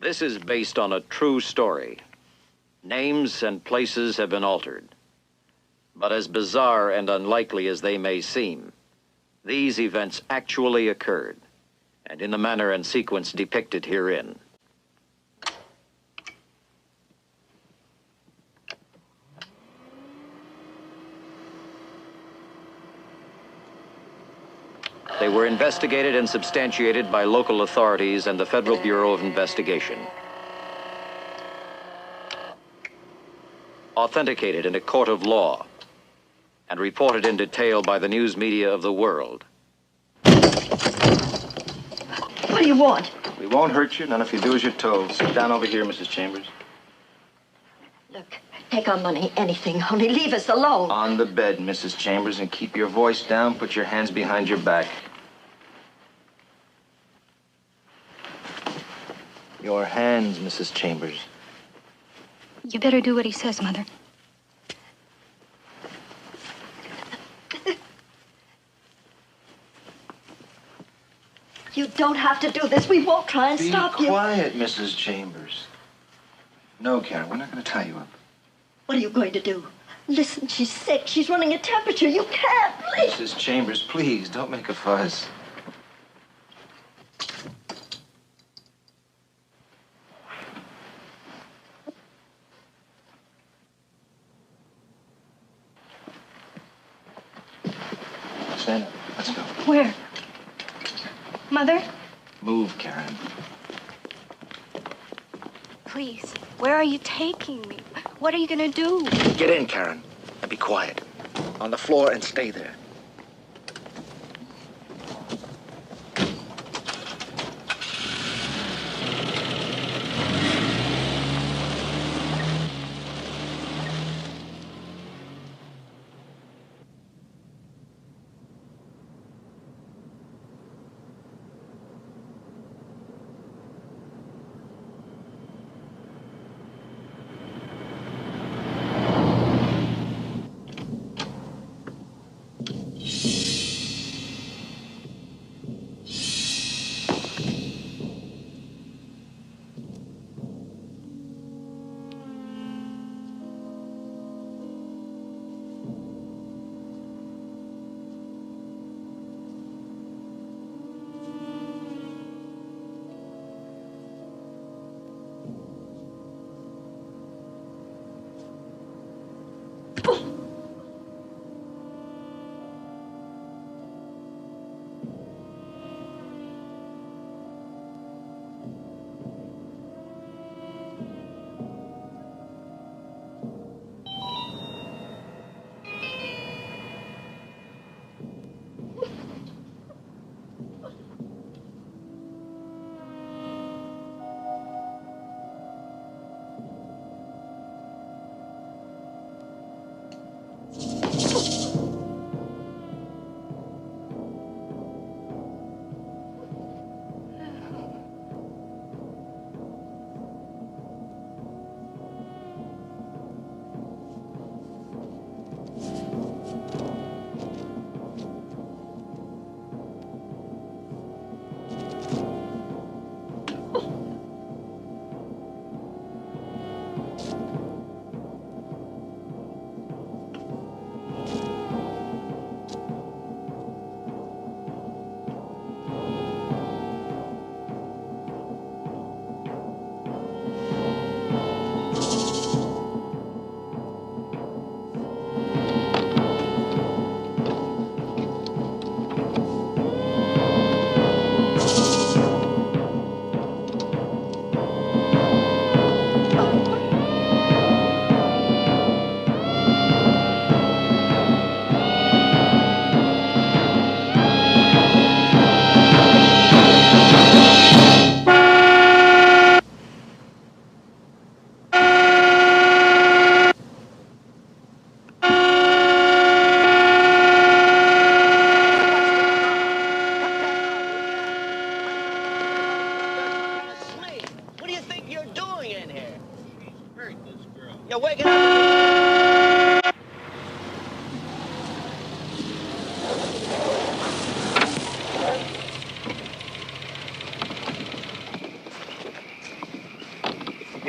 This is based on a true story. Names and places have been altered. But as bizarre and unlikely as they may seem, these events actually occurred, and in the manner and sequence depicted herein. They were investigated and substantiated by local authorities and the Federal Bureau of Investigation. Authenticated in a court of law and reported in detail by the news media of the world. What do you want? We won't hurt you, none if you do as you're told. Sit down over here, Mrs. Chambers. Look, take our money, anything, only leave us alone. On the bed, Mrs. Chambers, and keep your voice down. Put your hands behind your back. Your hands, Mrs. Chambers. You better do what he says, Mother. You don't have to do this. We won't try and stop you. Be quiet, Mrs. Chambers. No, Karen, we're not going to tie you up. What are you going to do? Listen, she's sick. She's running a temperature. You can't, please. Mrs. Chambers, please, don't make a fuss. Stand up. Let's go. Where? Mother? Move, Karen. Please, where are you taking me? What are you gonna do? Get in, Karen, and be quiet. On the floor and stay there.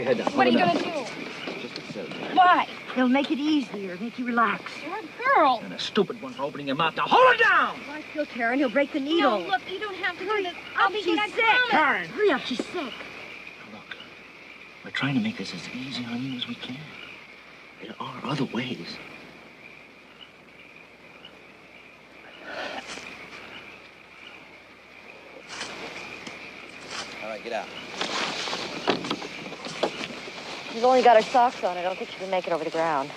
your head down. What are you gonna do? Just a second. Why? It'll make it easier, make you relax. You're a girl. And a stupid one for opening your mouth. Now hold it down! Why kill Karen? He'll break the needle. No, look, you don't have to do Hurry this. up, I'll be she's good, I sick. promise. Karen! Hurry up, she's sick. Look, we're trying to make this as easy on you as we can. There are other ways. All right, get out. She's only got her socks on. I don't think she can make it over the ground.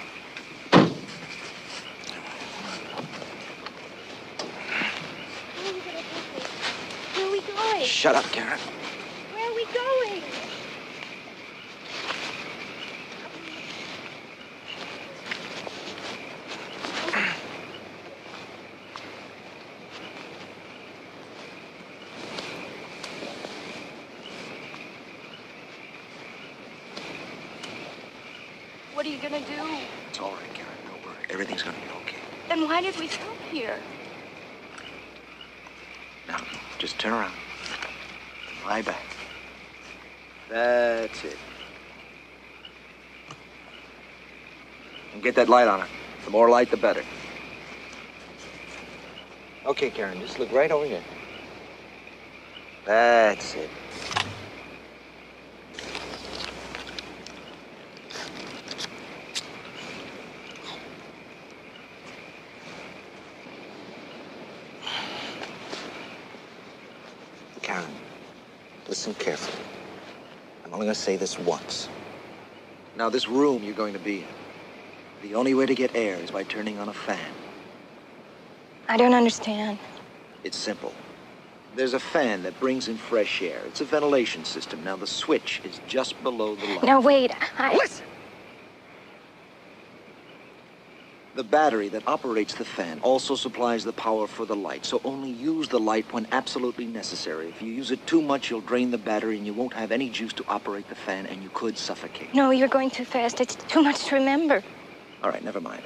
Where are we going? Shut up, Karen. Where are we going? What are you gonna do? It's all right, Karen. Don't worry. Everything's gonna be okay. Then why did we come here? Now, just turn around. Lie back. That's it. And get that light on her. The more light, the better. Okay, Karen, just look right over here. That's it. Karen, listen carefully. I'm only going to say this once. Now, this room you're going to be in, the only way to get air is by turning on a fan. I don't understand. It's simple. There's a fan that brings in fresh air. It's a ventilation system. Now, the switch is just below the light. Now, wait. Listen! The battery that operates the fan also supplies the power for the light, so only use the light when absolutely necessary. If you use it too much, you'll drain the battery and you won't have any juice to operate the fan and you could suffocate. No, you're going too fast. It's too much to remember. All right, never mind.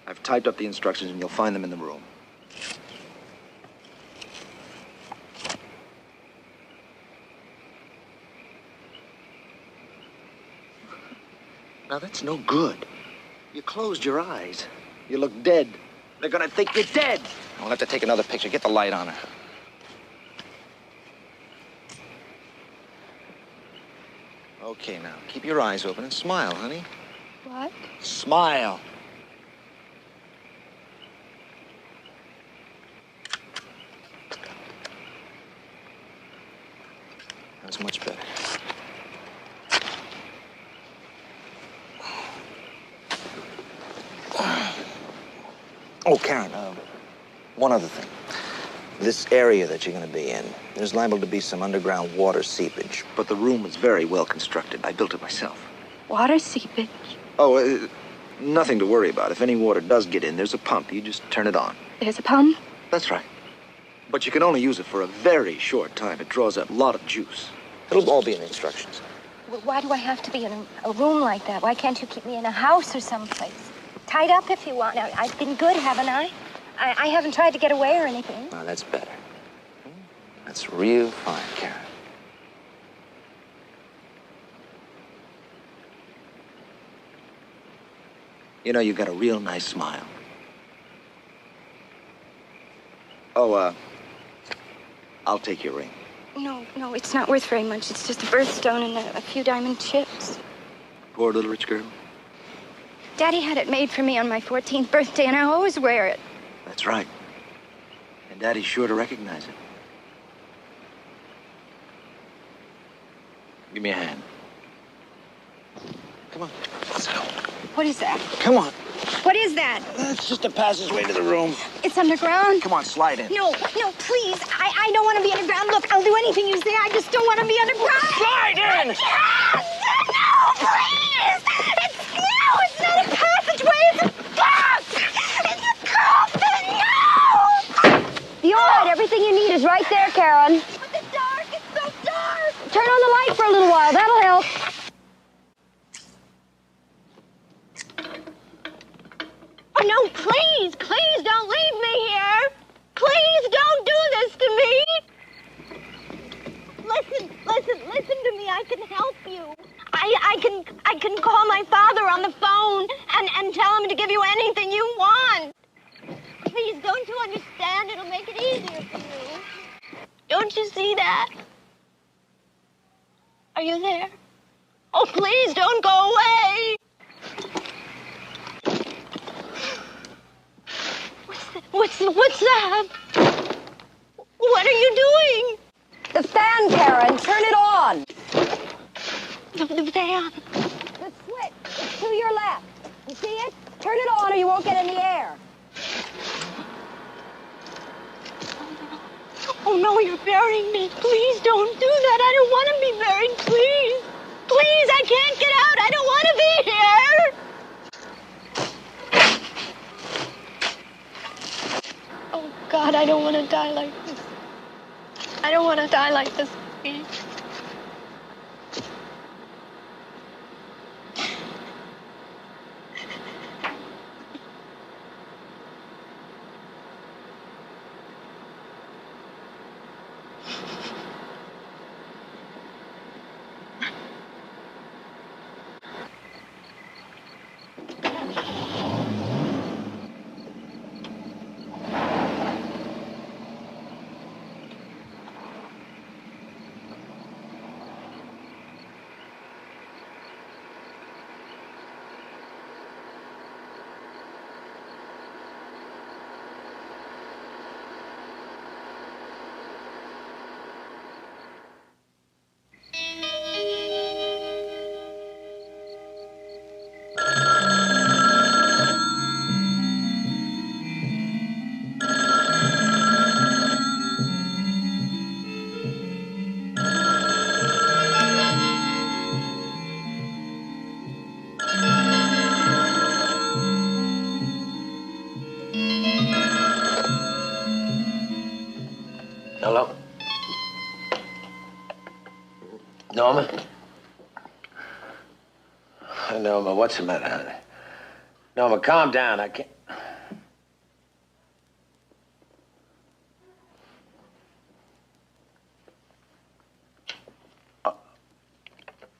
I've typed up the instructions and you'll find them in the room. Now, that's no good. You closed your eyes. You look dead. They're gonna think you're dead. We'll have to take another picture. Get the light on her. Okay, now, keep your eyes open and smile, honey. What? Smile. That's much better. Oh, Karen, one other thing. This area that you're going to be in, there's liable to be some underground water seepage. But the room is very well constructed. I built it myself. Water seepage? Oh, nothing to worry about. If any water does get in, there's a pump. You just turn it on. There's a pump? That's right. But you can only use it for a very short time. It draws up a lot of juice. It'll all be in the instructions. Well, why do I have to be in a room like that? Why can't you keep me in a house or someplace? Tied up if you want. Now, I've been good, haven't I? I haven't tried to get away or anything. Now, that's better. That's real fine, Karen. You know, you've got a real nice smile. Oh, I'll take your ring. No, it's not worth very much. It's just a birthstone and a few diamond chips. Poor little rich girl. Daddy had it made for me on my 14th birthday, and I always wear it. That's right. And Daddy's sure to recognize it. Give me a hand. Come on, let's go. What is that? Come on. What is that? That's just a passageway to the room. It's underground? Come on, slide in. No, please. I don't want to be underground. Look, I'll do anything you say. I just don't want to be underground. Slide in! Yes! No, please! It's not a passageway. It's a box! It's a coffin! No! You're all right. Everything you need is right there, Karen. But the dark, it's so dark. Turn on the light for a little while. That'll help. Oh, no, please don't leave me here. Please don't do this to me. Listen, listen to me. I can help you. I can call my father on the phone and tell him to give you anything you want. Please, don't you understand? It'll make it easier for you. Don't you see that? Are you there? Oh, please don't go away. What's that? What are you doing? The fan, Karen. Turn it on. The fan. The switch. It's to your left. You see it? Turn it on or you won't get any air. Oh, no, you're burying me. Please don't do that. I don't want to be buried. Please. Please, I can't get out. I don't want to be here. Oh, God, I don't want to die like this. I don't want to die like this, please. Hello? Norma? Norma, what's the matter, honey? Norma, calm down. I can't...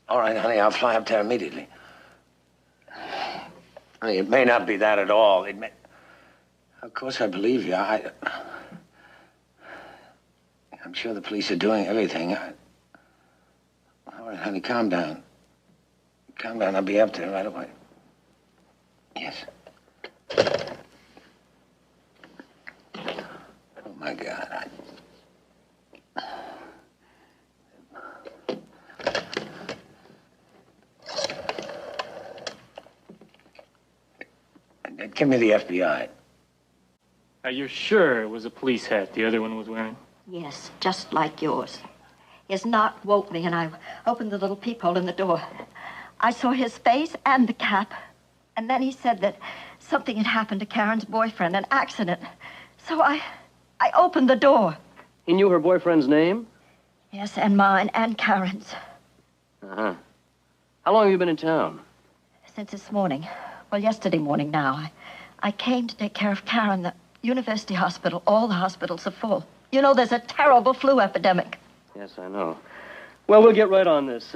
All right, honey, I'll fly up there immediately. Honey, it may not be that at all. It may... Of course, I believe you. I'm sure the police are doing everything. All right, honey, calm down. Calm down. I'll be up there right away. Yes. Oh, my God. Give me the FBI. Are you sure it was a police hat the other one was wearing? Yes, just like yours. His knock woke me, and I opened the little peephole in the door. I saw his face and the cap. And then he said that something had happened to Karen's boyfriend, an accident. So I opened the door. He knew her boyfriend's name? Yes, and mine, and Karen's. Uh-huh. How long have you been in town? Since this morning. Well, yesterday morning now. I came to take care of Karen. The university hospital, all the hospitals are full. You know, there's a terrible flu epidemic. Yes, I know. Well, we'll get right on this.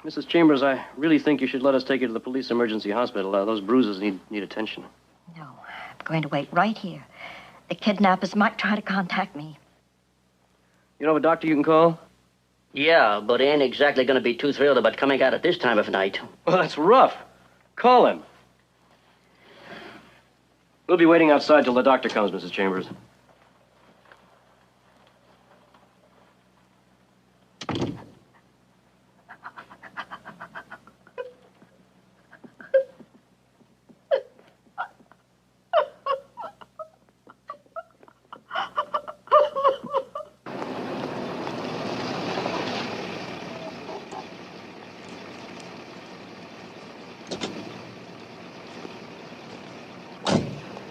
Mrs. Chambers, I really think you should let us take you to the police emergency hospital. Those bruises need attention. No, I'm going to wait right here. The kidnappers might try to contact me. You know of a doctor you can call? Yeah, but he ain't exactly going to be too thrilled about coming out at this time of night. Well, that's rough. Call him. We'll be waiting outside till the doctor comes, Mrs. Chambers.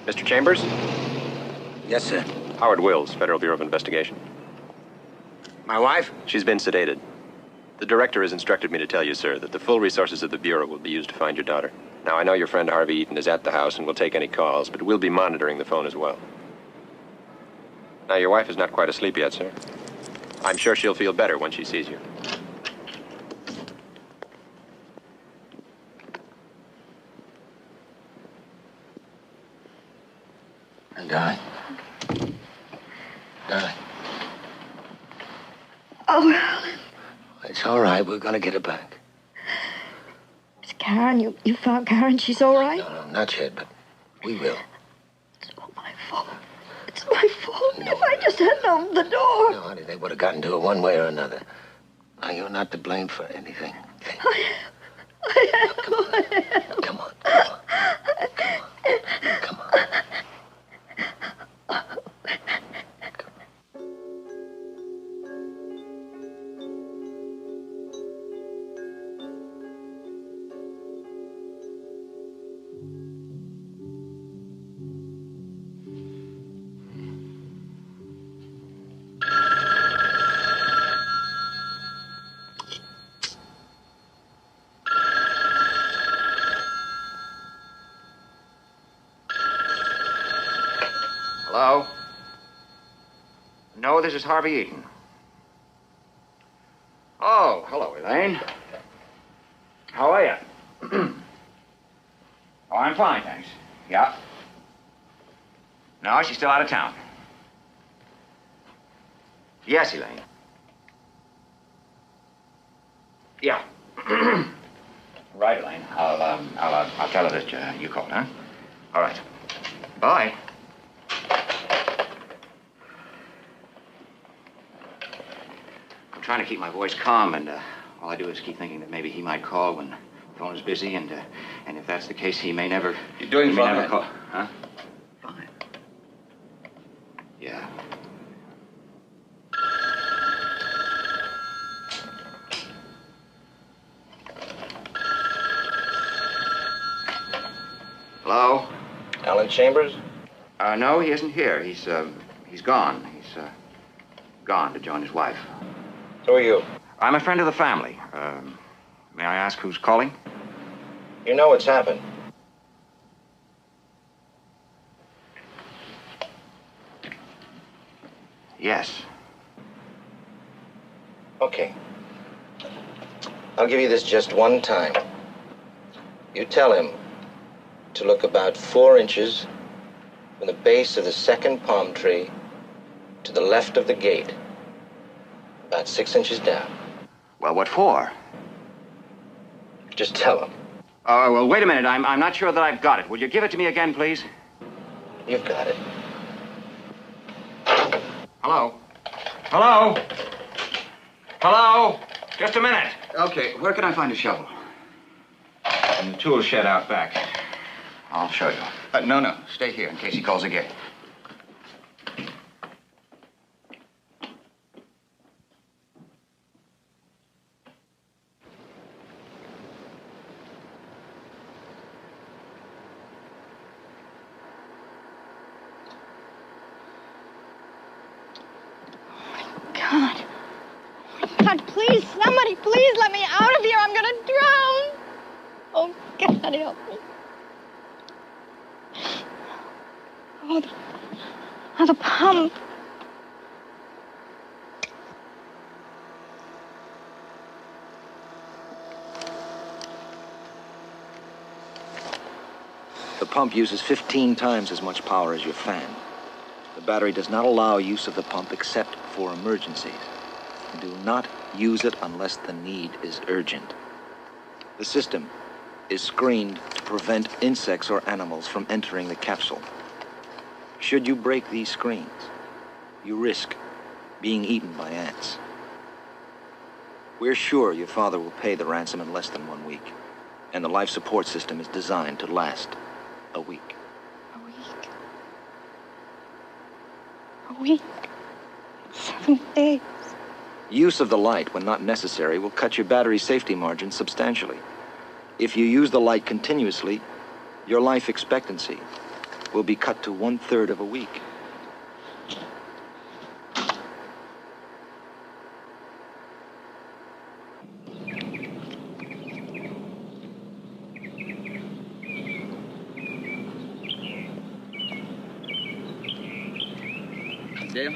Mr. Chambers? Yes, sir. Howard Wills, Federal Bureau of Investigation. My wife? She's been sedated. The director has instructed me to tell you, sir, that the full resources of the Bureau will be used to find your daughter. Now, I know your friend Harvey Eaton is at the house and will take any calls, but we'll be monitoring the phone as well. Now, your wife is not quite asleep yet, sir. I'm sure she'll feel better when she sees you. Darling. Darling. Oh, Alan. It's all right. We're going to get her back. It's Karen. You found Karen. She's all right? No, not yet, but we will. It's all my fault. It's my fault. No. If I just hadn't opened the door. No, honey, they would have gotten to it one way or another. Now, you're not to blame for anything. I am. Come on. Come on. Come on. Hello? No, this is Harvey Eaton. Oh, hello, Elaine. How are you? Oh, I'm fine, thanks. Yeah. No, she's still out of town. Yes, Elaine. Yeah. Right, Elaine. I'll tell her that you called, huh? All right. Bye. I'm trying to keep my voice calm, and all I do is keep thinking that maybe he might call when the phone is busy, and if that's the case, he may never. You're doing he may fine. never call. Huh? Fine. Yeah. Hello? Alan Chambers? No, he isn't here. He's gone. He's gone to join his wife. Who are you? I'm a friend of the family. May I ask who's calling? You know what's happened. Yes. Okay. I'll give you this just one time. You tell him to look about 4 inches from the base of the second palm tree to the left of the gate. About 6 inches down. Well, what for? Just tell him. Oh, well, wait a minute. I'm not sure that I've got it. Will you give it to me again, please? You've got it. Hello? Hello? Hello? Just a minute. Okay, where can I find a shovel? In the tool shed out back. I'll show you. No. Stay here in case he calls again. God, please, somebody, please let me out of here. I'm gonna drown. Oh, God, help me. Oh, the pump. The pump uses 15 times as much power as your fan. The battery does not allow use of the pump except for emergencies. Do not use it unless the need is urgent. The system is screened to prevent insects or animals from entering the capsule. Should you break these screens, you risk being eaten by ants. We're sure your father will pay the ransom in less than 1 week, and the life support system is designed to last a week. A week? A week? 7 days. Use of the light, when not necessary, will cut your battery safety margin substantially. If you use the light continuously, your life expectancy will be cut to 1/3 of a week. Dale?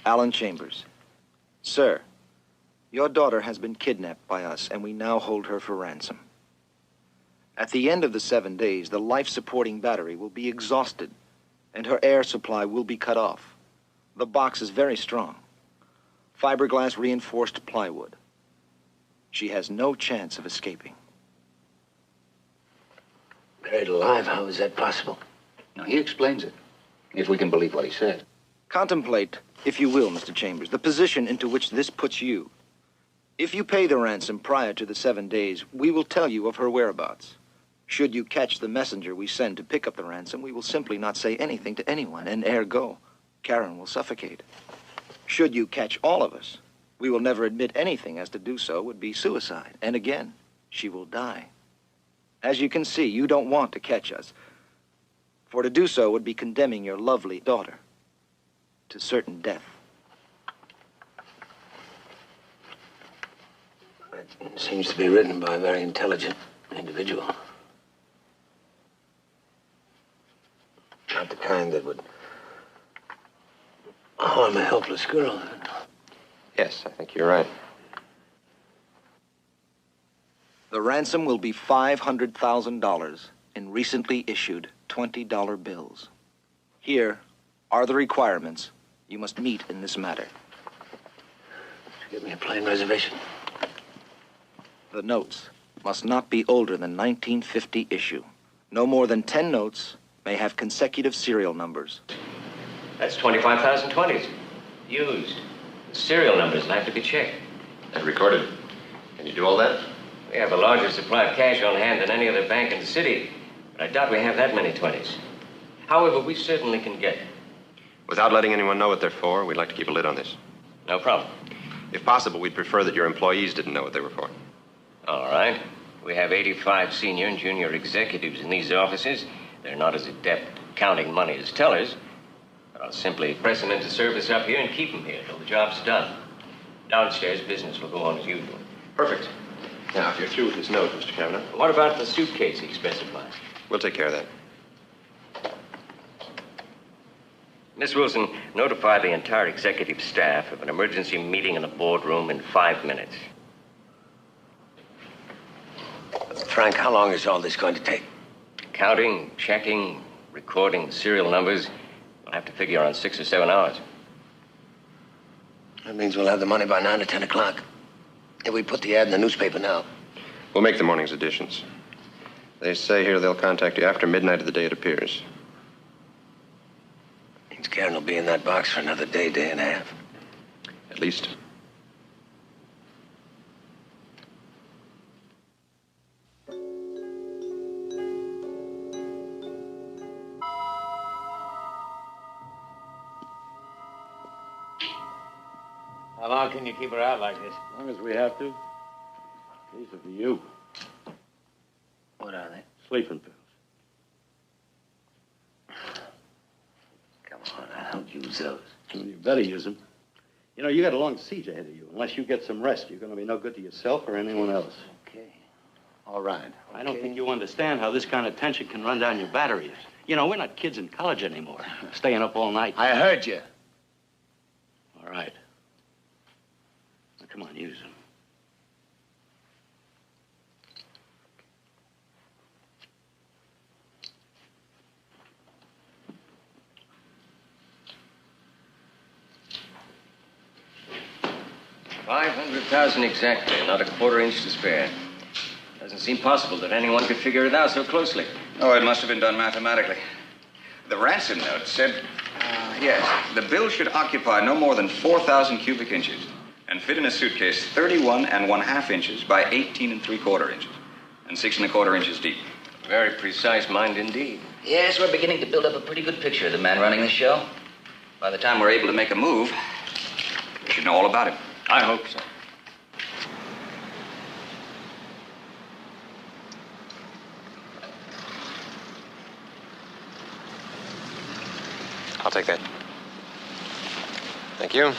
Alan Chambers. Sir, your daughter has been kidnapped by us, and we now hold her for ransom. At the end of the 7 days, the life-supporting battery will be exhausted, and her air supply will be cut off. The box is very strong. Fiberglass reinforced plywood. She has no chance of escaping. Buried alive? How is that possible? Now, he explains it, if we can believe what he said. Contemplate, if you will, Mr. Chambers, the position into which this puts you. If you pay the ransom prior to the 7 days, we will tell you of her whereabouts. Should you catch the messenger we send to pick up the ransom, we will simply not say anything to anyone, and ergo, Karen will suffocate. Should you catch all of us, we will never admit anything, as to do so would be suicide. And again, she will die. As you can see, you don't want to catch us. For to do so would be condemning your lovely daughter to certain death. It seems to be written by a very intelligent individual. Not the kind that would harm a helpless girl. Yes, I think you're right. The ransom will be $500,000 in recently issued $20 bills. Here are the requirements you must meet in this matter. Give me a plane reservation. The notes must not be older than 1950 issue. No more than 10 notes may have consecutive serial numbers. That's 25,000 20s. Used. The serial numbers will have to be checked. And recorded. Can you do all that? We have a larger supply of cash on hand than any other bank in the city, but I doubt we have that many 20s. However, we certainly can get it. Without letting anyone know what they're for, we'd like to keep a lid on this. No problem. If possible, we'd prefer that your employees didn't know what they were for. All right. We have 85 senior and junior executives in these offices. They're not as adept at counting money as tellers, but I'll simply press them into service up here and keep them here till the job's done. Downstairs, business will go on as usual. Perfect. Now, if you're through with this note, Mr. Kavanaugh. What about the suitcase he specified? We'll take care of that. Miss Wilson, notify the entire executive staff of an emergency meeting in the boardroom in 5 minutes. Frank, how long is all this going to take? Counting, checking, recording the serial numbers. We'll have to figure on 6 or 7 hours. That means we'll have the money by 9 or 10 o'clock. If we put the ad in the newspaper now. We'll make the morning's editions. They say here they'll contact you after midnight of the day it appears. Means Karen will be in that box for another day, day and a half. At least. How long can you keep her out like this? As long as we have to. These are for you. What are they? Sleeping pills. Come on, I don't use those. Well, you better use them. You know, you got a long siege ahead of you. Unless you get some rest, you're going to be no good to yourself or anyone else. Okay. All right. Okay. I don't think you understand how this kind of tension can run down your batteries. You know, we're not kids in college anymore. Staying up all night. I heard you. All right. Now, come on, use them. $500,000 exactly, not a quarter inch to spare. Doesn't seem possible that anyone could figure it out so closely. Oh, it must have been done mathematically. The ransom note said, yes, the bill should occupy no more than 4,000 cubic inches and fit in a suitcase 31 1/2 inches by 18 3/4 inches and 6 1/4 inches deep. Very precise mind indeed. Yes, we're beginning to build up a pretty good picture of the man running the show. By the time we're able to make a move, we should know all about him. I hope so. I'll take that. Thank you.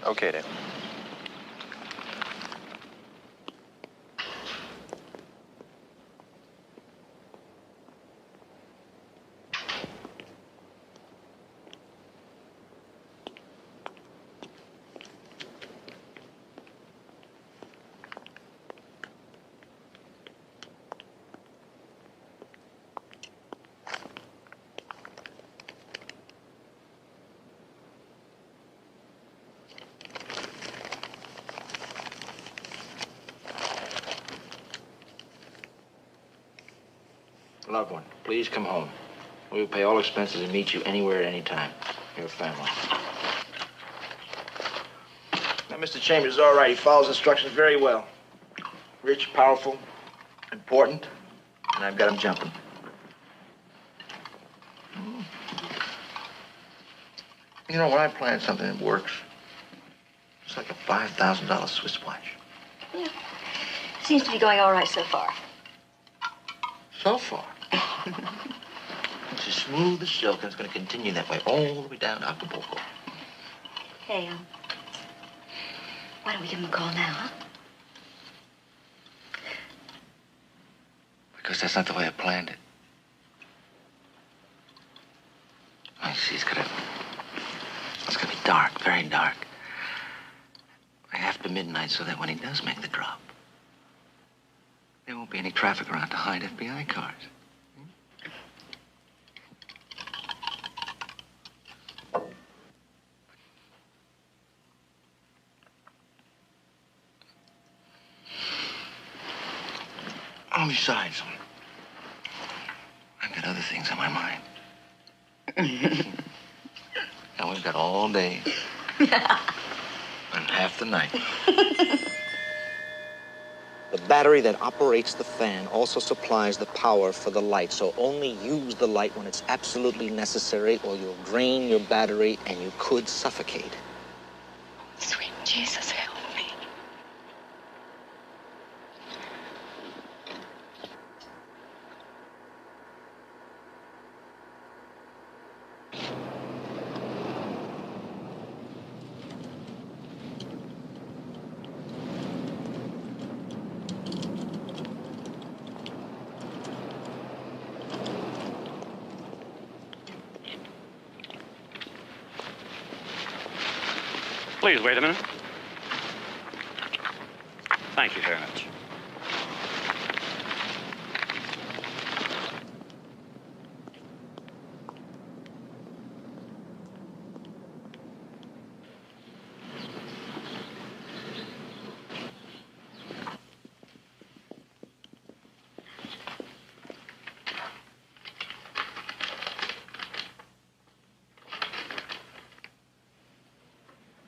Okay, Dale. Loved one, please come home. We will pay all expenses and meet you anywhere at any time. Your family. Now, Mr. Chambers is all right. He follows instructions very well. Rich, powerful, important, and I've got him jumping. You know, when I plan something that works, it's like a $5,000 Swiss watch. Yeah. Seems to be going all right so far. So far. It's as smooth as silk, and it's going to continue that way all the way down to Acapulco. Hey, why don't we give him a call now, huh? Because that's not the way I planned it. I see, it's gonna be dark, very dark. After midnight, so that when he does make the drop, there won't be any traffic around to hide FBI cars. Oh, besides, I've got other things on my mind. Now we've got all day and half the night. The battery that operates the fan also supplies the power for the light, so only use the light when it's absolutely necessary or you'll drain your battery and you could suffocate. Sweet Jesus, help me. Please wait a minute. Thank you very much.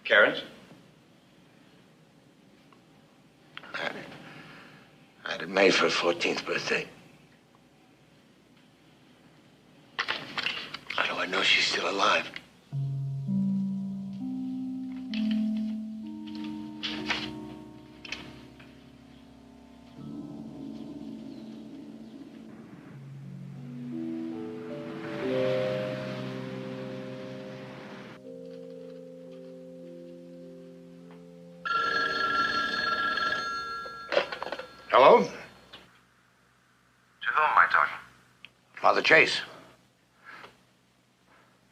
Karen's? I had it made for her 14th birthday. How do I know she's still alive? Hello? To whom am I talking? Father Chase.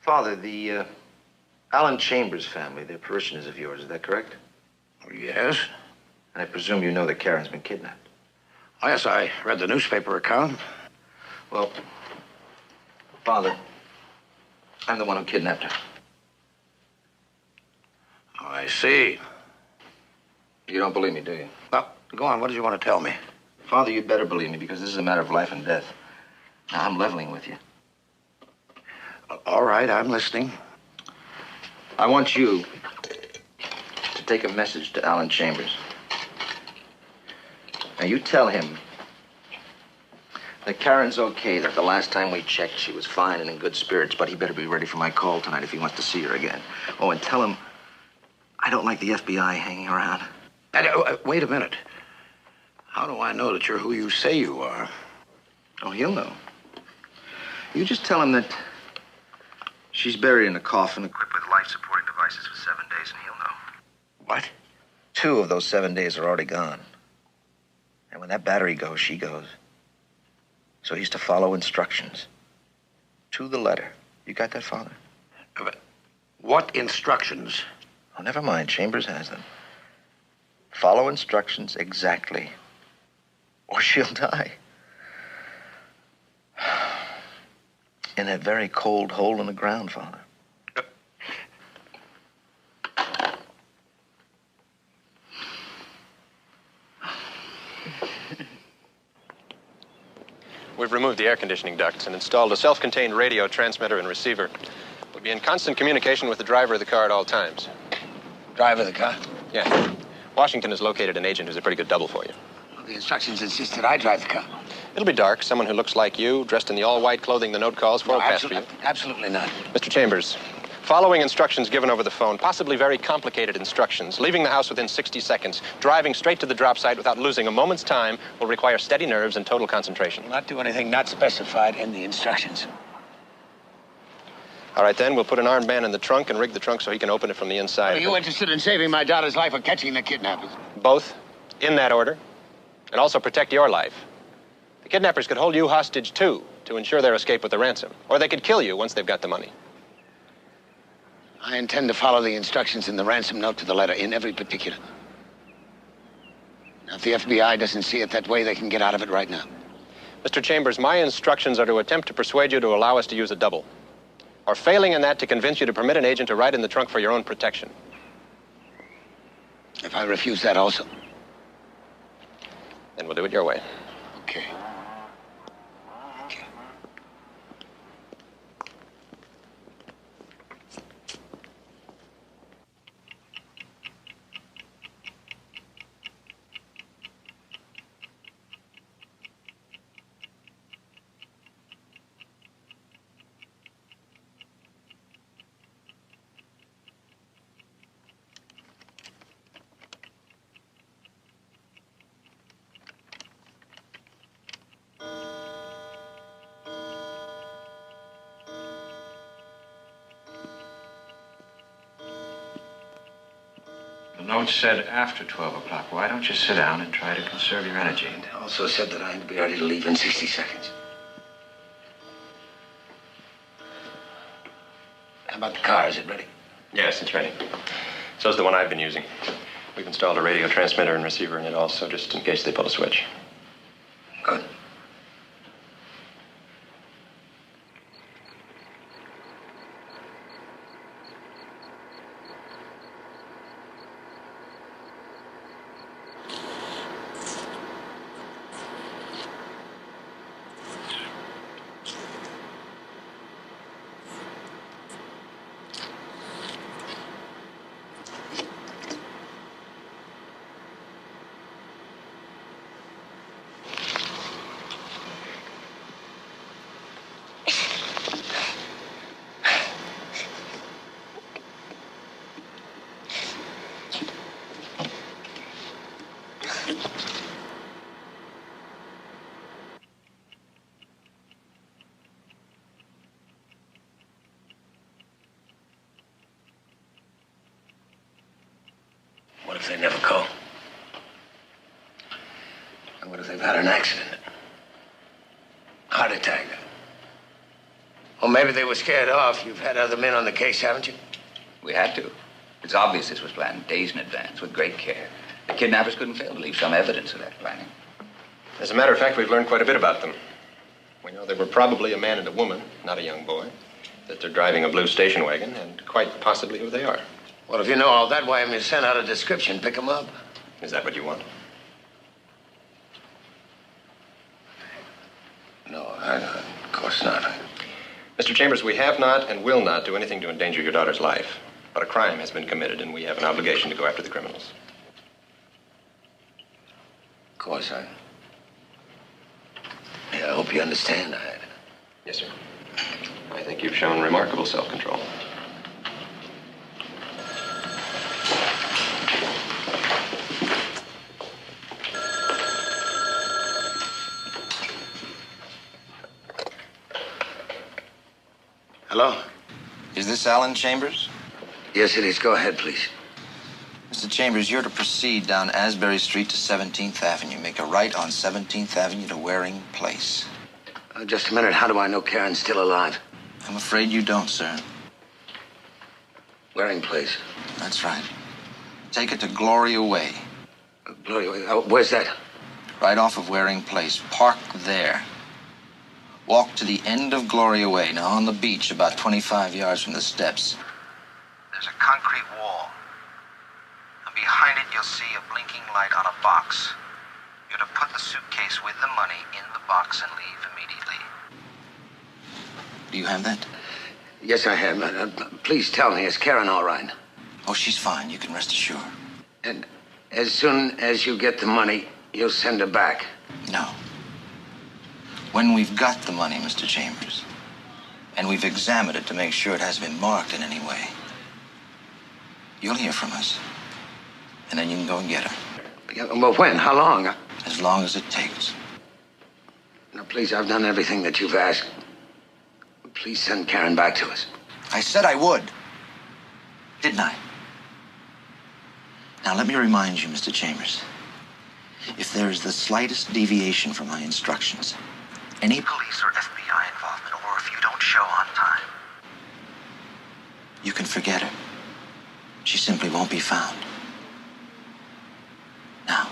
Father, the Alan Chambers family, they're parishioners of yours, is that correct? Yes. And I presume you know that Karen's been kidnapped. Oh, yes, I read the newspaper account. Well, Father, I'm the one who kidnapped her. Oh, I see. You don't believe me, do you? Well, go on. What did you want to tell me? Father, you'd better believe me, because this is a matter of life and death. Now, I'm leveling with you. All right, I'm listening. I want you to take a message to Alan Chambers. Now, you tell him that Karen's okay, that the last time we checked, she was fine and in good spirits, but he better be ready for my call tonight if he wants to see her again. Oh, and tell him I don't like the FBI hanging around. Wait a minute. How do I know that you're who you say you are? Oh, he'll know. You just tell him that she's buried in a coffin equipped with life-supporting devices for 7 days, and he'll know. What? 2 of those 7 days are already gone. And when that battery goes, she goes. So he's to follow instructions. To the letter. You got that, Father? What instructions? Oh, never mind. Chambers has them. Follow instructions exactly, or she'll die. In that very cold hole in the ground, Father. We've removed the air conditioning ducts and installed a self-contained radio transmitter and receiver. We'll be in constant communication with the driver of the car at all times. Driver of the car? Yeah. Washington has located an agent who's a pretty good double for you. Well, the instructions insist that I drive the car. It'll be dark. Someone who looks like you, dressed in the all-white clothing the note calls for, will pass for you. Absolutely not. Mr. Chambers, following instructions given over the phone, possibly very complicated instructions, leaving the house within 60 seconds, driving straight to the drop site without losing a moment's time will require steady nerves and total concentration. Not do anything not specified in the instructions. All right, then, we'll put an armed man in the trunk and rig the trunk so he can open it from the inside. Are you interested in saving my daughter's life or catching the kidnappers? Both, in that order, and also protect your life. The kidnappers could hold you hostage, too, to ensure their escape with the ransom. Or they could kill you once they've got the money. I intend to follow the instructions in the ransom note to the letter, in every particular. Now, if the FBI doesn't see it that way, they can get out of it right now. Mr. Chambers, my instructions are to attempt to persuade you to allow us to use a double. Or failing in that, to convince you to permit an agent to ride in the trunk for your own protection. If I refuse that also? Then we'll do it your way. Okay. The note said after 12 o'clock. Why don't you sit down and try to conserve your energy? It also said that I had to be ready to leave in 60 seconds. How about the car? Is it ready? Yes, it's ready. So's the one I've been using. We've installed a radio transmitter and receiver in it also, just in case they pull a switch. Good. What if they never call? And what if they've had an accident? Heart attack? Or maybe they were scared off. You've had other men on the case, haven't you? We had to. It's obvious this was planned days in advance with great care. The kidnappers couldn't fail to leave some evidence of that planning. As a matter of fact, we've learned quite a bit about them. We know they were probably a man and a woman, not a young boy. That they're driving a blue station wagon, and quite possibly who they are. Well, if you know all that, why haven't you sent out a description? Pick them up. Is that what you want? No, of course not. Mr. Chambers, we have not and will not do anything to endanger your daughter's life. But a crime has been committed, and we have an obligation to go after the criminals. Of course, I hope you understand. Yes, sir. I think you've shown remarkable self-control. Hello? Is this Alan Chambers? Yes, it is. Go ahead, please. Mr. Chambers, you're to proceed down Asbury Street to 17th Avenue. Make a right on 17th Avenue to Waring Place. Just a minute. How do I know Karen's still alive? I'm afraid you don't, sir. Waring Place? That's right. Take it to Gloria Way. Gloria Way? Where's that? Right off of Waring Place. Park there. Walk to the end of Gloria Way. Now, on the beach, about 25 yards from the steps, there's a concrete wall. And behind it, you'll see a blinking light on a box. You're to put the suitcase with the money in the box and leave immediately. Do you have that? Yes, I have. Please tell me, is Karen all right? Oh, she's fine. You can rest assured. And as soon as you get the money, you'll send her back? No. When we've got the money, Mr. Chambers, and we've examined it to make sure it hasn't been marked in any way, you'll hear from us. And then you can go and get her. Yeah, well, when? How long? As long as it takes. Now, please, I've done everything that you've asked. Please send Karen back to us. I said I would. Didn't I? Now, let me remind you, Mr. Chambers. If there is the slightest deviation from my instructions, any police or FBI involvement, or if you don't show on time, you can forget her. She simply won't be found. Now,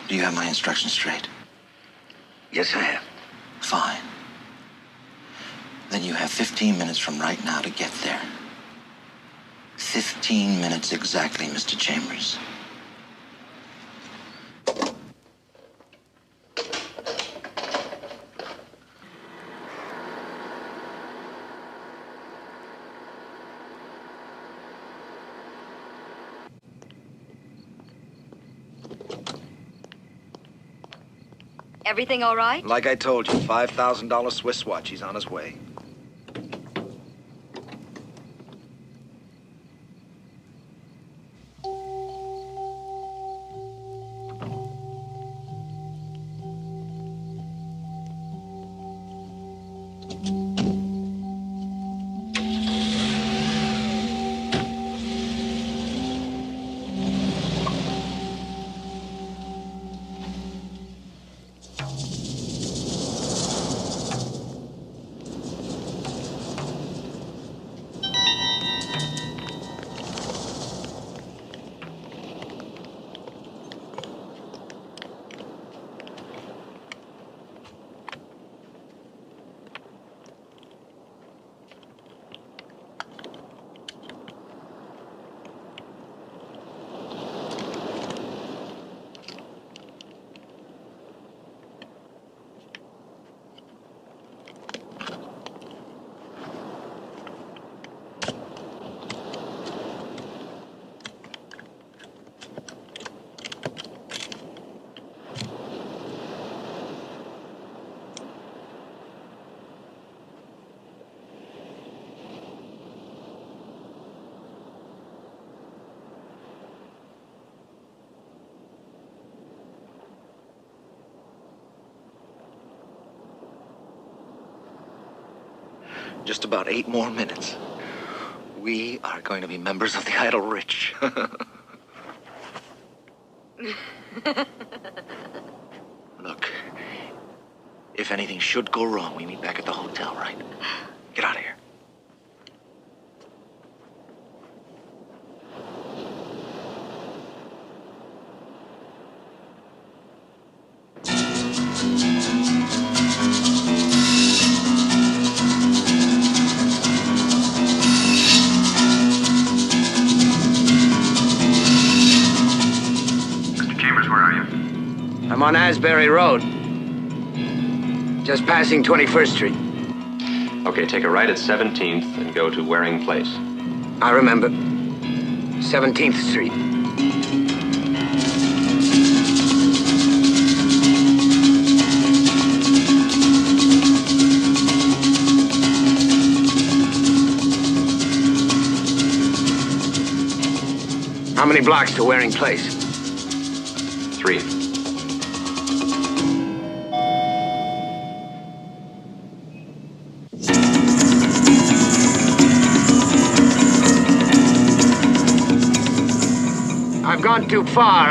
do you have my instructions straight? Yes, I have. Fine. Then you have 15 minutes from right now to get there. 15 minutes exactly, Mr. Chambers. Everything all right? Like I told you, $5,000 Swiss watch. He's on his way. Just about 8 more minutes. We are going to be members of the Idle Rich. Look, if anything should go wrong, we meet back at the hotel, right? Get out of here. I'm on Asbury Road. Just passing 21st Street. Okay, take a right at 17th and go to Waring Place. I remember. 17th Street. How many blocks to Waring Place? 3. I've gone too far.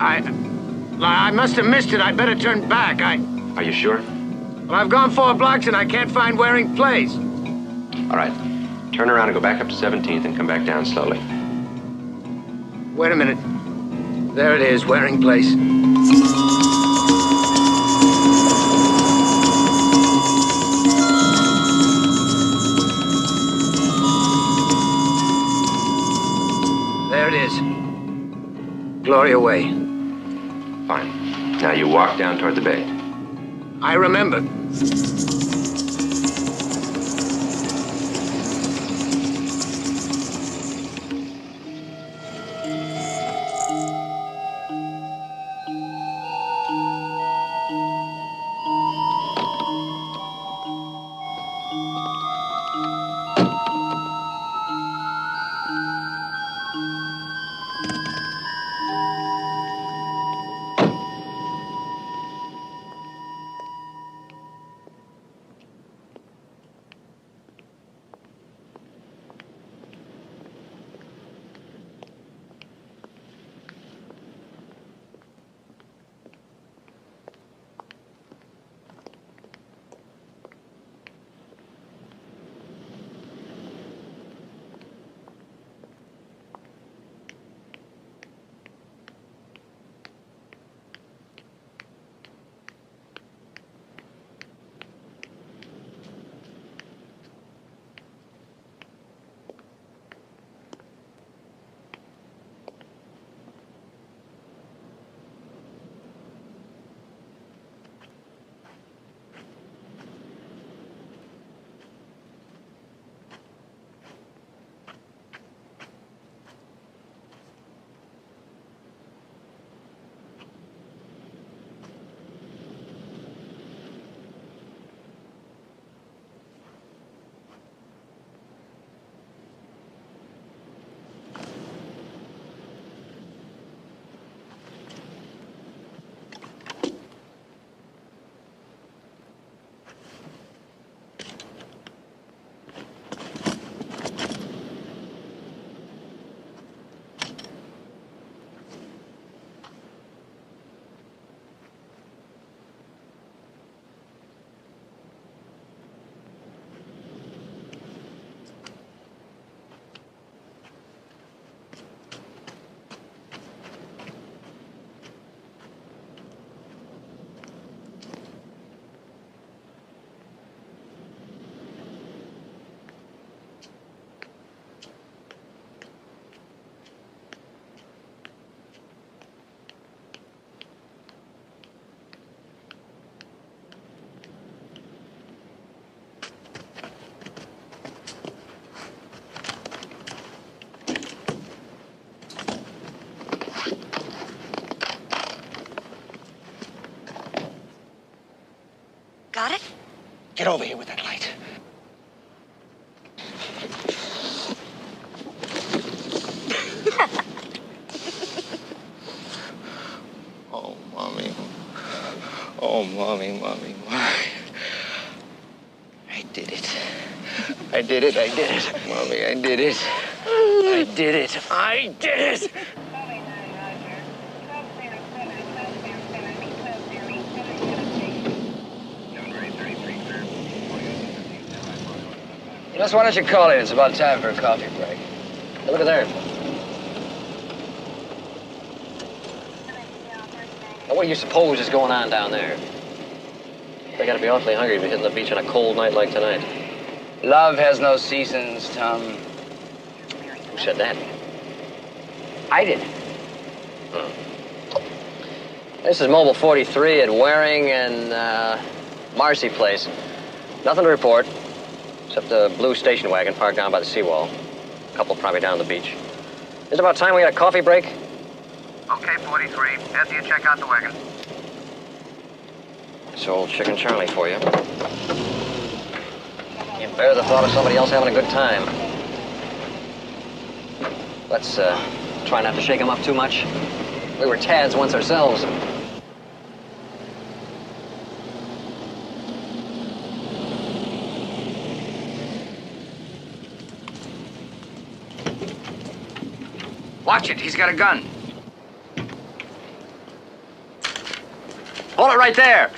I must have missed it. I'd better turn back. Are you sure? Well, I've gone 4 blocks and I can't find Waring Place. All right. Turn around and go back up to 17th and come back down slowly. Wait a minute. There it is, Waring Place. There it is. Gloria Way. walked down toward the bay. I remember. Got it? Get over here with that light. Oh, Mommy. Oh, Mommy. I did it. I did it. Mommy, I did it. I did it. Just why don't you call it? It's about time for a coffee break. Hey, look at there. Now, what do you suppose is going on down there? They gotta be awfully hungry to be hitting the beach on a cold night like tonight. Love has no seasons, Tom. Who said that? I did. This is Mobile 43 at Waring and Marcy Place. Nothing to report, except the blue station wagon parked down by the seawall. A couple probably down the beach. Is it about time we get a coffee break? Okay, 43. After you check out the wagon. It's old Chicken Charlie for you. You bear the thought of somebody else having a good time. Let's try not to shake him up too much. We were Tads once ourselves. Watch it, he's got a gun. Hold it right there.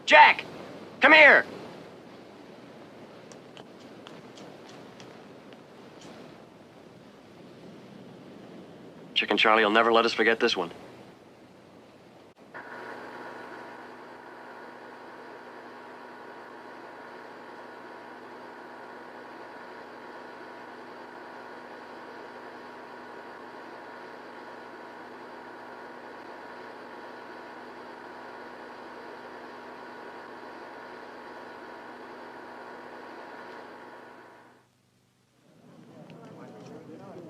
Jack, come here. Chicken Charlie will never let us forget this one.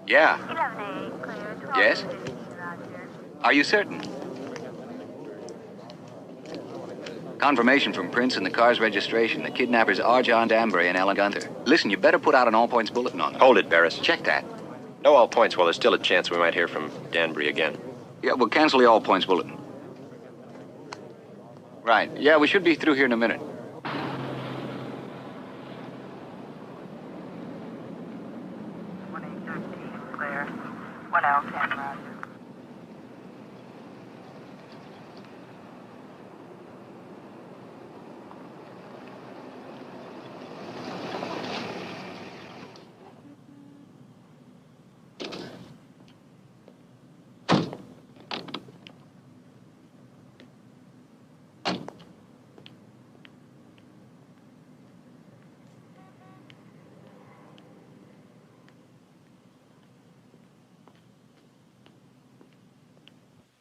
Yeah. Yes? Are you certain? Confirmation from Prince and the car's registration. The kidnappers are John Danbury and Ellen Gunther. Listen, you better put out an all-points bulletin on them. Hold it, Barris. Check that. No all points. Well, there's still a chance we might hear from Danbury again. Yeah, we'll cancel the all-points bulletin. Right. Yeah, we should be through here in a minute. Clear. 1L10, Roger.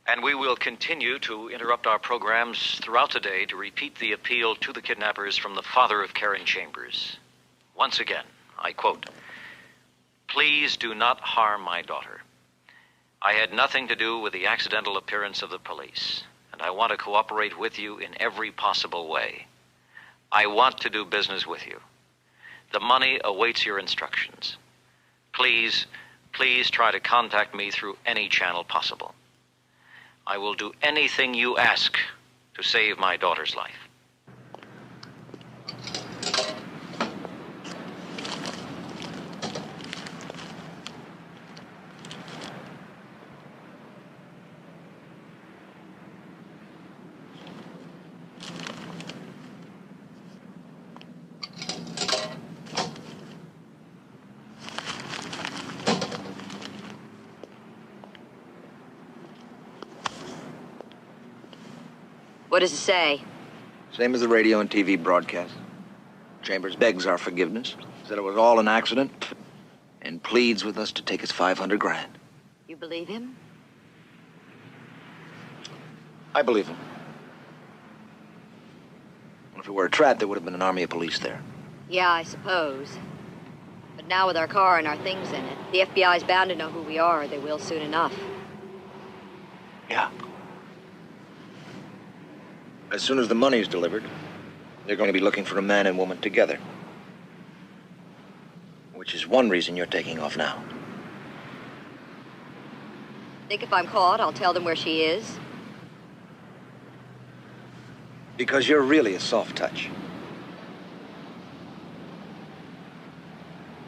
And we will continue to interrupt our programs throughout the day to repeat the appeal to the kidnappers from the father of Karen Chambers. Once again, I quote, "Please do not harm my daughter. I had nothing to do with the accidental appearance of the police, and I want to cooperate with you in every possible way. I want to do business with you. The money awaits your instructions. Please try to contact me through any channel possible. I will do anything you ask to save my daughter's life." What does it say? Same as the radio and TV broadcast. Chambers begs our forgiveness, said it was all an accident, and pleads with us to take his 500 grand. You believe him? I believe him. If it were a trap, there would have been an army of police there. Yeah, I suppose. But now with our car and our things in it, the FBI's bound to know who we are, or they will soon enough. Yeah. As soon as the money's delivered, they're going to be looking for a man and woman together. Which is one reason you're taking off now. Think if I'm caught, I'll tell them where she is? Because you're really a soft touch.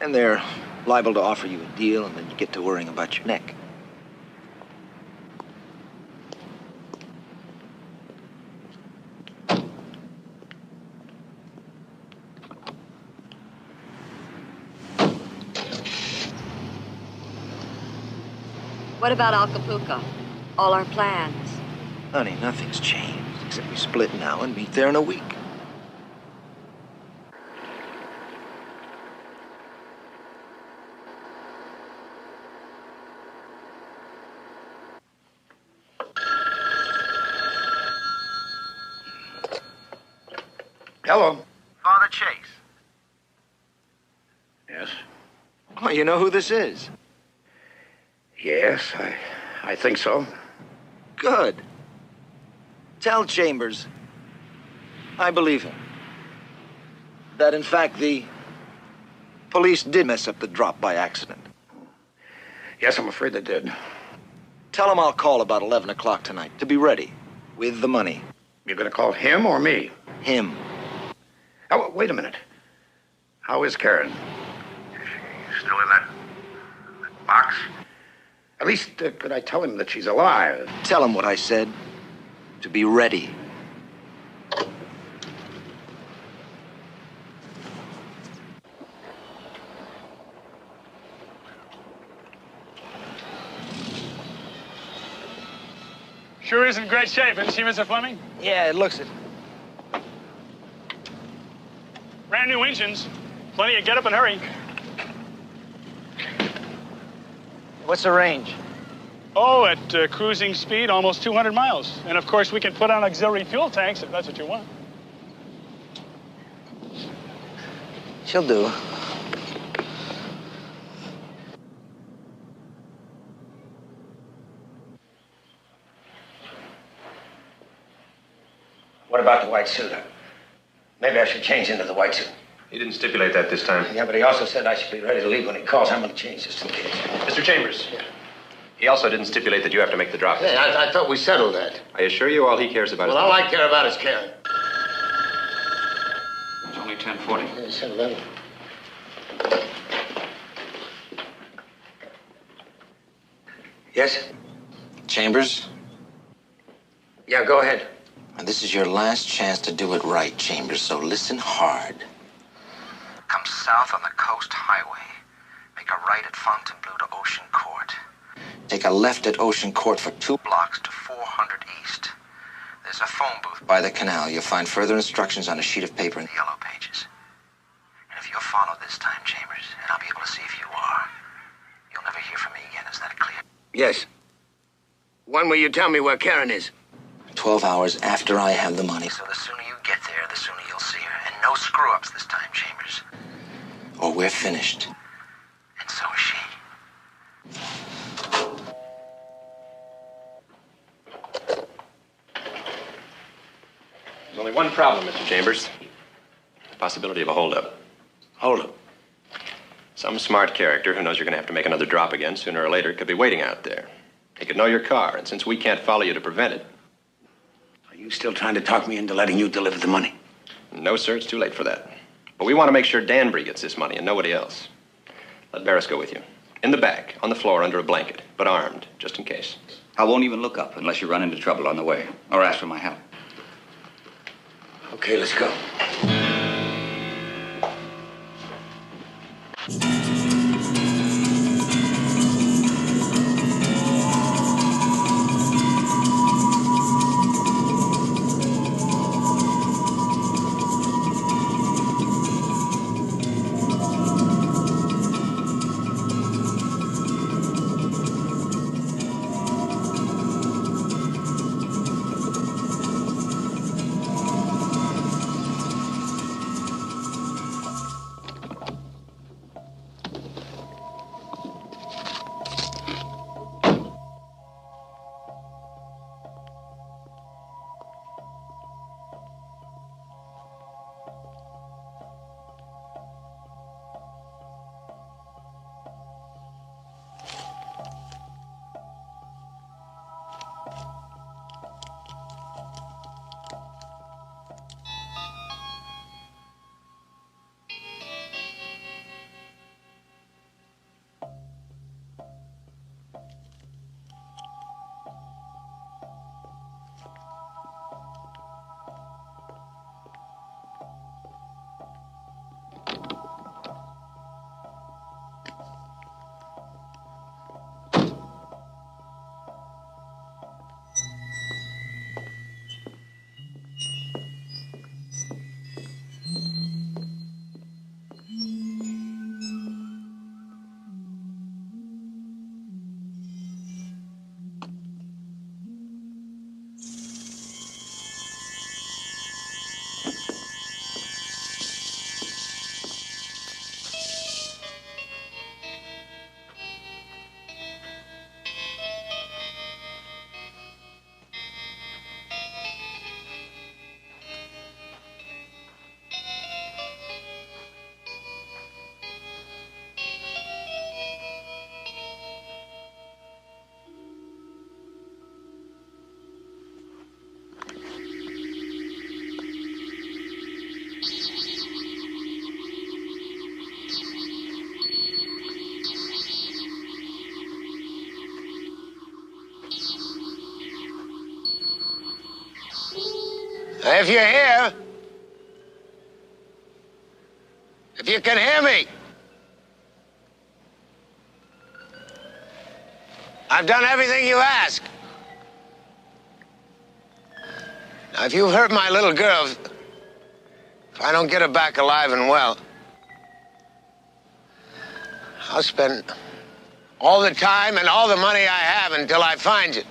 And they're liable to offer you a deal, and then you get to worrying about your neck. What about Acapulco? All our plans? Honey, nothing's changed, except we split now and meet there in a week. Hello. Father Chase. Yes? Oh, you know who this is? Yes, I think so. Good. Tell Chambers I believe him. That, in fact, the police did mess up the drop by accident. Yes, I'm afraid they did. Tell him I'll call about 11 o'clock tonight to be ready with the money. You're going to call him or me? Him. Oh, wait a minute. How is Karen? She's still in that box? At least, could I tell him that she's alive? Tell him what I said. To be ready. Sure is in great shape, isn't she, Mr. Fleming? Yeah, it looks it. Brand new engines. Plenty of get up and hurry. What's the range? Oh, at cruising speed, almost 200 miles. And of course, we can put on auxiliary fuel tanks if that's what you want. She'll do. What about the white suit? Maybe I should change into the white suit. He didn't stipulate that this time. Yeah, but he also said I should be ready to leave when he calls. I'm going to change just in case. Mr. Chambers. Yeah. He also didn't stipulate that you have to make the drop. Hey, I thought we settled that. I assure you all he cares about is... Well, all I care about is Karen. It's only 10:40. Yeah, it's 11. Yes? Chambers? Yeah, go ahead. And this is your last chance to do it right, Chambers, so listen hard. Come south on the Coast Highway. Make a right at Fontainebleau to Ocean Court. Take a left at Ocean Court for 2 blocks to 400 East. There's a phone booth by the canal. You'll find further instructions on a sheet of paper in the yellow pages. And if you're followed this time, Chambers, and I'll be able to see if you are, you'll never hear from me again. Is that clear? Yes. When will you tell me where Karen is? 12 hours after I have the money. So the sooner you get there, the sooner you'll see her. And no screw-ups this time, Chambers. Or we're finished. And so is she. There's only one problem, Mr. Chambers. The possibility of a holdup. Holdup? Some smart character who knows you're going to have to make another drop again sooner or later could be waiting out there. He could know your car, and since we can't follow you to prevent it... Are you still trying to talk me into letting you deliver the money? No, sir, it's too late for that. But we want to make sure Danbury gets this money and nobody else. Let Barris go with you. In the back, on the floor, under a blanket, but armed, just in case. I won't even look up unless you run into trouble on the way, or ask for my help. Okay, let's go. If you're here, if you can hear me, I've done everything you ask. Now, if you've hurt my little girl, if I don't get her back alive and well, I'll spend all the time and all the money I have until I find you.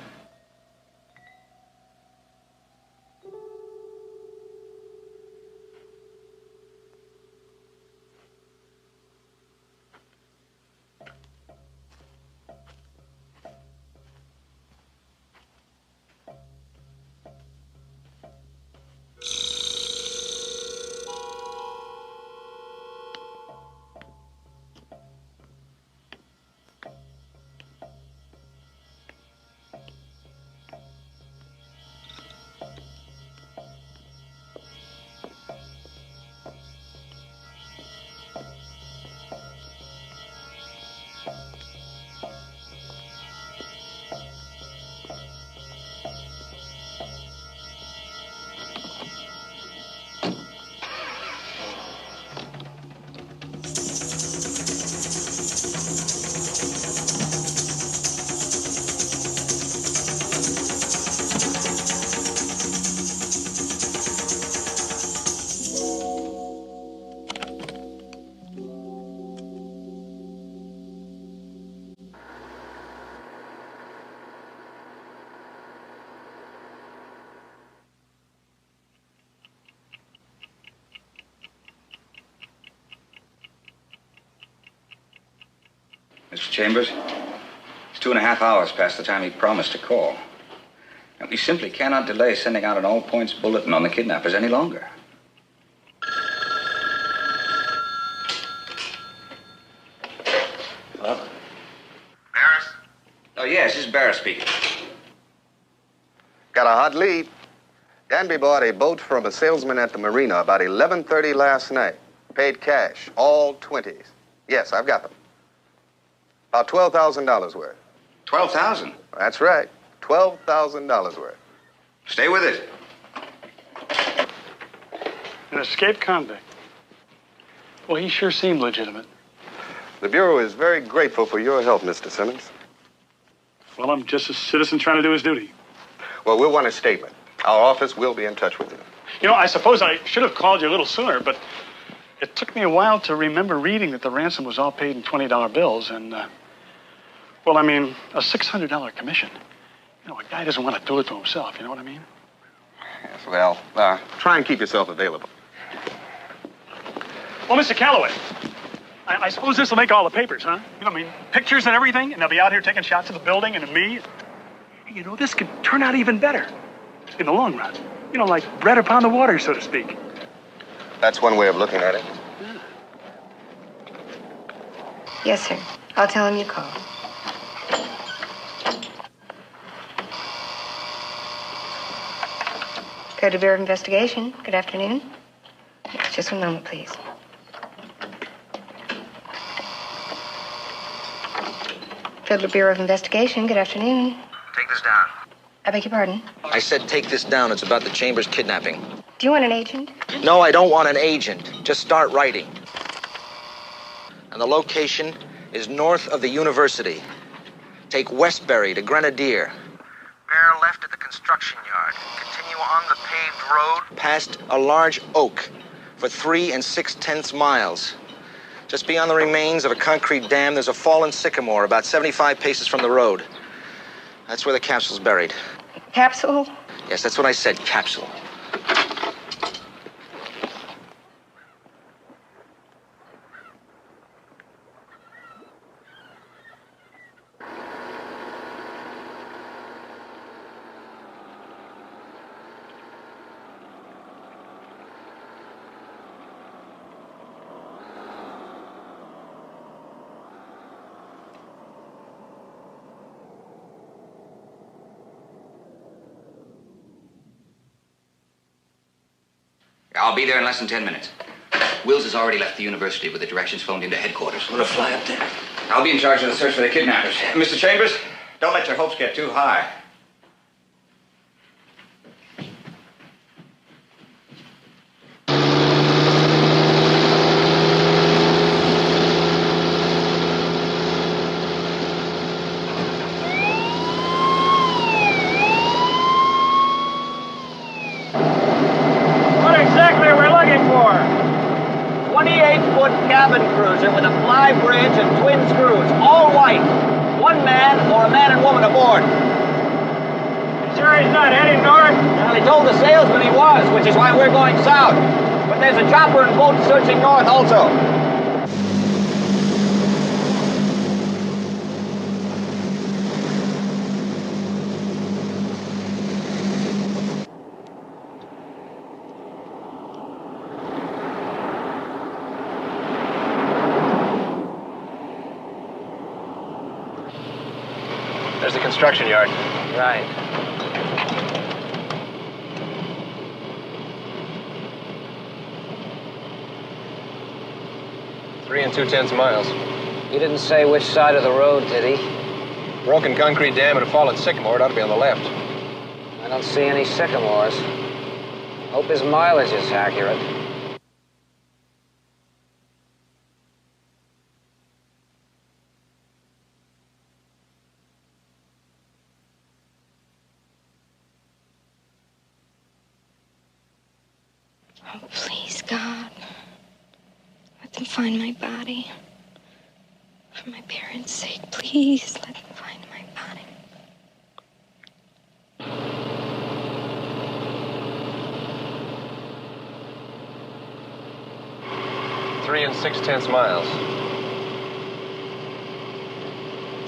Mr. Chambers, it's 2.5 hours past the time he promised to call. And we simply cannot delay sending out an all-points bulletin on the kidnappers any longer. Hello? Barris? Oh, yes, this is Barris speaking. Got a hot lead. Danby bought a boat from a salesman at the marina about 11:30 last night. Paid cash, all 20s. Yes, I've got them. About $12,000 worth. $12,000? That's right. $12,000 worth. Stay with it. An escaped convict. Well, he sure seemed legitimate. The Bureau is very grateful for your help, Mr. Simmons. Well, I'm just a citizen trying to do his duty. Well, we'll want a statement. Our office will be in touch with you. You know, I suppose I should have called you a little sooner, but it took me a while to remember reading that the ransom was all paid in $20 bills, and, well, I mean, a $600 commission. You know, a guy doesn't want to do it to himself, you know what I mean? Yes, well, try and keep yourself available. Well, Mr. Calloway, I suppose this will make all the papers, huh? You know, I mean, pictures and everything, and they'll be out here taking shots of the building and of me. You know, this could turn out even better in the long run. You know, like bread upon the water, so to speak. That's one way of looking at it. Yes, sir. I'll tell him you called. Federal Bureau of Investigation. Good afternoon. Yes, just one moment, please. Federal Bureau of Investigation. Good afternoon. Take this down. I beg your pardon? I said take this down. It's about the Chambers kidnapping. Do you want an agent? No, I don't want an agent. Just start writing. And the location is north of the university. Take Westbury to Grenadier. Bear left at the construction yard. Continue on the paved road. Past a large oak for 3 6/10 miles. Just beyond the remains of a concrete dam, there's a fallen sycamore about 75 paces from the road. That's where the capsule's buried. Capsule? Yes, that's what I said, capsule. I'll be there in less than 10 minutes. Wills has already left the university with the directions phoned into headquarters. I'm gonna fly up there. I'll be in charge of the search for the kidnappers. Mr. Chambers, don't let your hopes get too high. Cabin cruiser with a fly bridge and twin screws, all white. One man or a man and woman aboard. Sure he's not heading north? Well, he told the salesman he was, which is why we're going south. But there's a chopper and boat searching north also. There's the construction yard. Right. Three 2/10 miles. He didn't say which side of the road, did he? Broken concrete dam and a fallen sycamore. It ought to be on the left. I don't see any sycamores. Hope his mileage is accurate. Oh, please, God. Let them find my body. For my parents' sake, please let them find my body. 3 6/10 miles.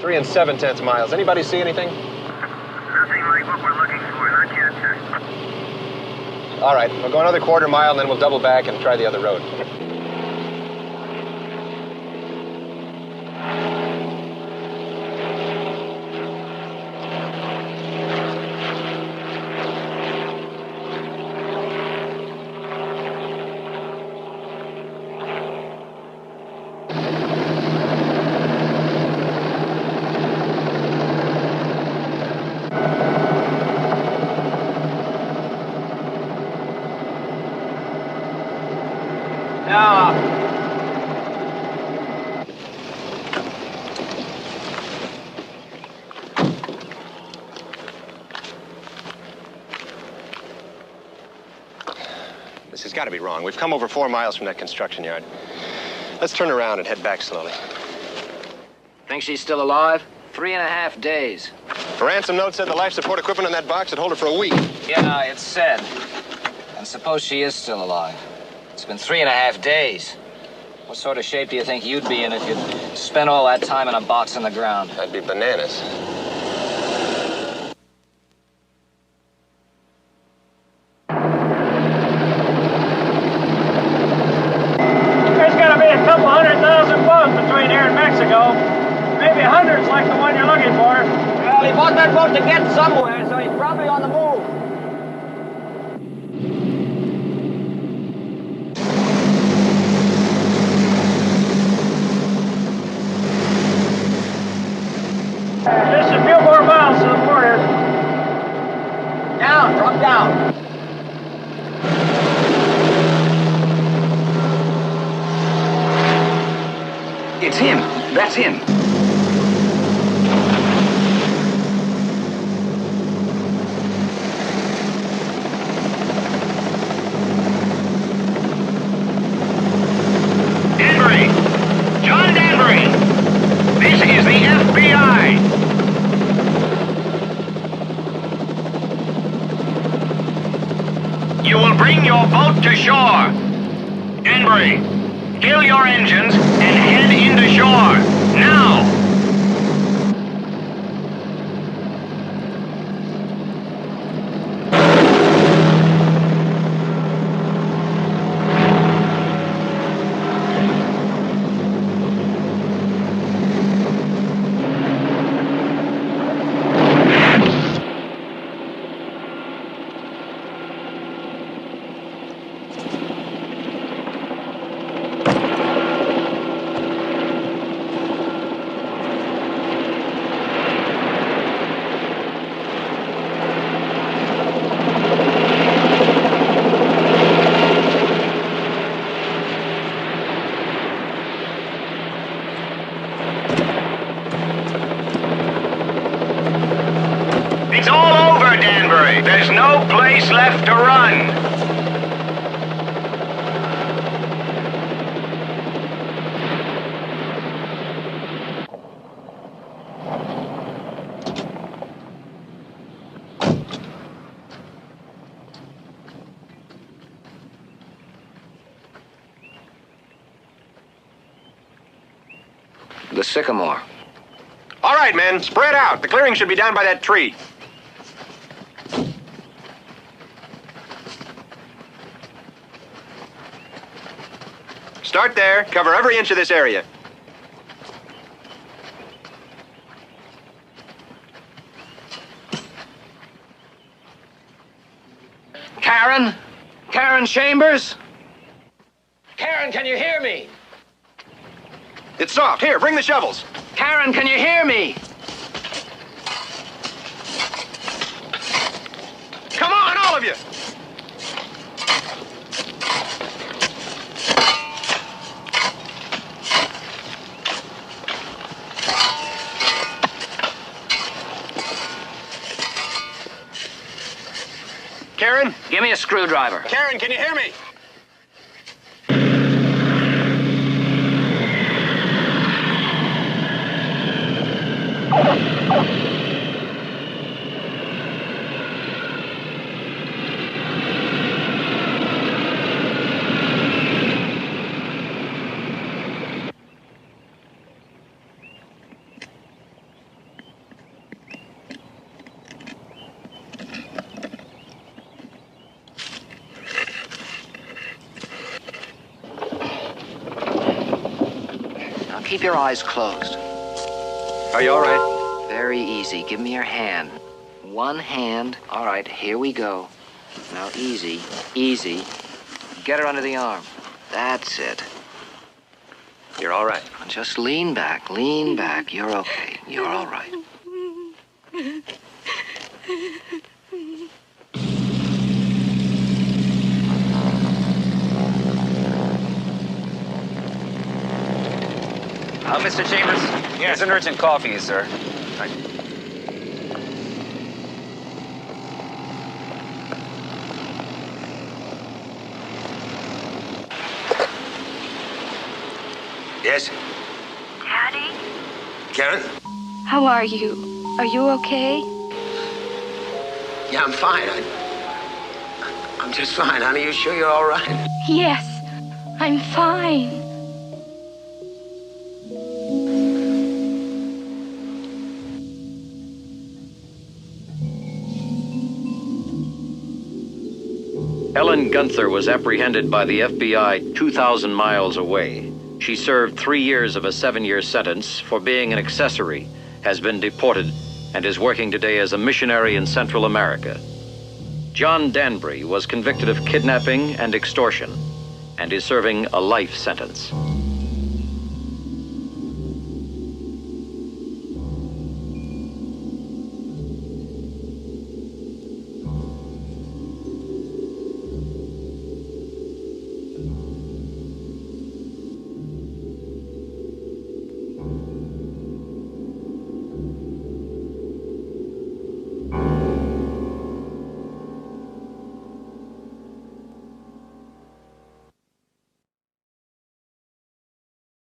3 7/10 miles. Anybody see anything? Nothing like what we're looking for, not yet, sir. All right, we'll go another quarter mile, and then we'll double back and try the other road. This has got to be wrong. We've come over 4 miles from that construction yard. Let's turn around and head back slowly. Think she's still alive? 3.5 days. The ransom note said the life support equipment in that box would hold her for a week. Yeah, it's said. And suppose she is still alive. It's been 3.5 days. What sort of shape do you think you'd be in if you'd spent all that time in a box in the ground? I'd be bananas. There's got to be a couple 100,000 boats between here and Mexico. Maybe hundreds like the one you're looking for. Well, he bought that boat to get somewhere, so he's probably on the move. Just a few more miles to the border. Down, drop down. It's him. That's him. Danbury! John Danbury! This is the FBI! You will bring your boat to shore. Danbury, fill your engines and head into shore. Now! It's all over, Danbury. There's no place left to run. The sycamore. All right, men, spread out. The clearing should be down by that tree. Start there. Cover every inch of this area. Karen? Karen Chambers? Karen, can you hear me? It's soft. Here, bring the shovels. Karen, can you hear me? Come on, all of you. Karen? Give me a screwdriver. Karen, can you hear me? keep your eyes closed. Are you all right? Very easy. Give me your hand. One hand. All right, here we go. Now, easy, easy. Get her under the arm. That's it. You're all right. Just lean back, lean back. You're okay. You're all right. Mr. Chambers? Yes. There's an urgent call for you, sir. Yes? Daddy? Karen? How are you? Are you okay? Yeah, I'm fine. I'm just fine, honey. You sure you're all right? Yes, I'm fine. Ellen Gunther was apprehended by the FBI 2,000 miles away. She served 3 years of a 7-year sentence for being an accessory, has been deported, and is working today as a missionary in Central America. John Danbury was convicted of kidnapping and extortion and is serving a life sentence.